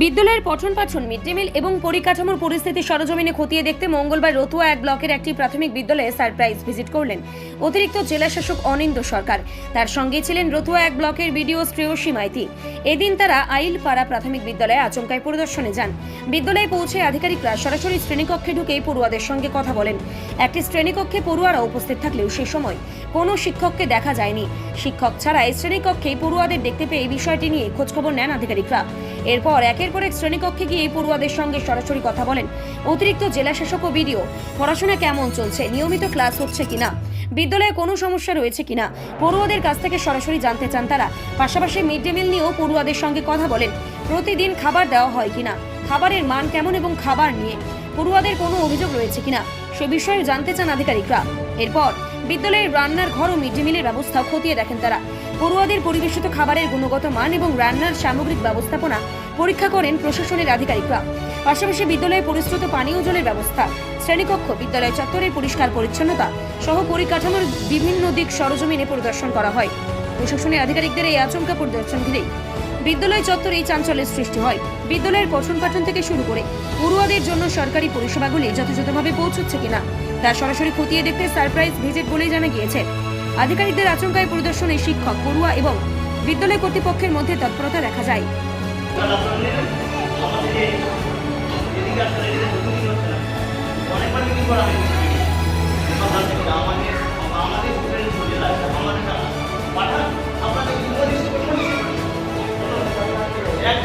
বিদ্যালয়ের পঠন পাঠন মিড ডে মিল এবং পরিকাঠামোর পরিস্থিতি সরজমিনে খতিয়ে দেখতে মঙ্গলবার রতুয়া 1 ব্লকের একটি প্রাথমিক বিদ্যালয়ে সারপ্রাইজ ভিজিট করলেন অতিরিক্ত জেলা শাসক অনিন্দ্য সরকার। তার সঙ্গে ছিলেন রতুয়া 1 ব্লকের বিডিও শ্রেয়সী মাইতি। এদিন তারা আইলপাড়া প্রাথমিক বিদ্যালয়ে আচমকায় পরিদর্শনে যান। বিদ্যালয়ে পৌঁছে আধিকারিকরা সরাসরি শ্রেণীকক্ষে ঢুকে পড়ুয়াদের সঙ্গে কথা বলেন। একটি শ্রেণীকক্ষে পড়ুয়ারা উপস্থিত থাকলেও সে সময় কোনো শিক্ষককে দেখা যায়নি। শিক্ষক ছাড়াই শ্রেণীকক্ষে পড়ুয়াদের দেখতে পেয়ে এই বিষয়টি নিয়ে খোঁজখবর নেন আধিকারিকরা। এরপর একের পর এক শ্রেণীকক্ষে গিয়ে পড়ুয়াদের সঙ্গে সরাসরি কথা বলেন অতিরিক্ত জেলা শাসক ও বিডিও। পড়াশোনা কেমন চলছে, নিয়মিত ক্লাস হচ্ছে কিনা, বিদ্যালয়ে কোনো সমস্যা রয়েছে কিনা পড়ুয়াদের কাছ থেকে সরাসরি জানতে চান তারা। পাশাপাশি মিড ডে মিল নিয়েও পড়ুয়াদের সঙ্গে কথা বলেন। প্রতিদিন খাবার দেওয়া হয় কিনা, খাবারের মান কেমন এবং খাবার নিয়ে পড়ুয়াদের কোনো অভিযোগ রয়েছে কিনা সে বিষয়ে জানতে চান আধিকারিকরা। এরপর বিদ্যালয়ের রান্নার ঘর ও মিড ডে মিলের ব্যবস্থা খতিয়ে দেখেন তারা। পড়ুয়াদের পরিবেশিত খাবারের গুণগত মান এবং রান্নার সামগ্রিক ব্যবস্থাপনা পরীক্ষা করেন প্রশাসনের আধিকারিকরা। পাশাপাশি বিদ্যালয়ে পরিশ্রুত পানীয় জলের ব্যবস্থা, শ্রেণীকক্ষ, বিদ্যালয় চত্বরের পরিষ্কার পরিচ্ছন্নতা সহ পরিকাঠামোর বিভিন্ন দিক সরজমিনে পরিদর্শন করা হয়। প্রশাসনের আধিকারিকদের এই আচমকা পরিদর্শন ঘিরেই বিদ্যালয় চত্বরে চাঞ্চল্যের সৃষ্টি হয়। বিদ্যালয়ের পঠন পাঠন থেকে শুরু করে পড়ুয়াদের জন্য সরকারি পরিষেবাগুলি যথাযথভাবে পৌঁছচ্ছে কিনা তা সরাসরি খতিয়ে দেখতে সারপ্রাইজ ভিজিট বলেই জানা গিয়েছে। আধিকারিকদের আচমকায় পরিদর্শনে শিক্ষক, পড়ুয়া এবং বিদ্যালয় কর্তৃপক্ষের মধ্যে তৎপরতা দেখা যায়। এক